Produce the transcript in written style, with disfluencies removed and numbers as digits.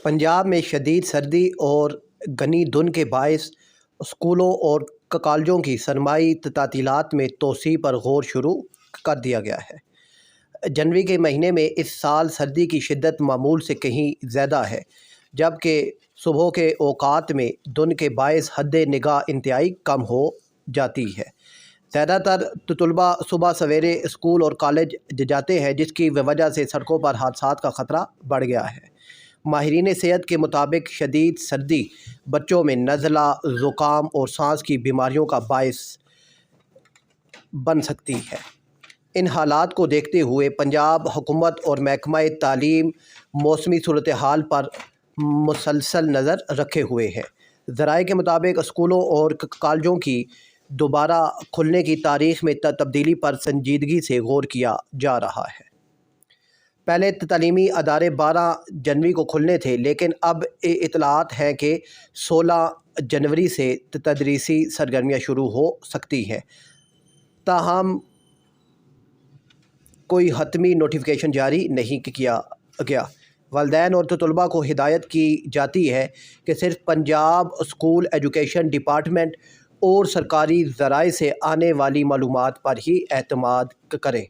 پنجاب میں شدید سردی اور گھنی دھند کے باعث اسکولوں اور کالجوں کی سرمائی تعطیلات میں توسیع پر غور شروع کر دیا گیا ہے۔ جنوری کے مہینے میں اس سال سردی کی شدت معمول سے کہیں زیادہ ہے، جبکہ صبح کے اوقات میں دھند کے باعث حد نگاہ انتہائی کم ہو جاتی ہے۔ زیادہ تر طلباء صبح سویرے اسکول اور کالج جاتے ہیں، جس کی وجہ سے سڑکوں پر حادثات کا خطرہ بڑھ گیا ہے۔ ماہرین صحت کے مطابق شدید سردی بچوں میں نزلہ، زکام اور سانس کی بیماریوں کا باعث بن سکتی ہے۔ ان حالات کو دیکھتے ہوئے پنجاب حکومت اور محکمہ تعلیم موسمی صورتحال پر مسلسل نظر رکھے ہوئے ہے۔ ذرائع کے مطابق اسکولوں اور کالجوں کی دوبارہ کھلنے کی تاریخ میں تبدیلی پر سنجیدگی سے غور کیا جا رہا ہے۔ پہلے تعلیمی ادارے 12 جنوری کو کھلنے تھے، لیکن اب اطلاعات ہیں کہ 16 جنوری سے تدریسی سرگرمیاں شروع ہو سکتی ہیں۔ تاہم کوئی حتمی نوٹیفیکیشن جاری نہیں کیا گیا۔ والدین اور طلباء کو ہدایت کی جاتی ہے کہ صرف پنجاب اسکول ایجوکیشن ڈپارٹمنٹ اور سرکاری ذرائع سے آنے والی معلومات پر ہی اعتماد کریں۔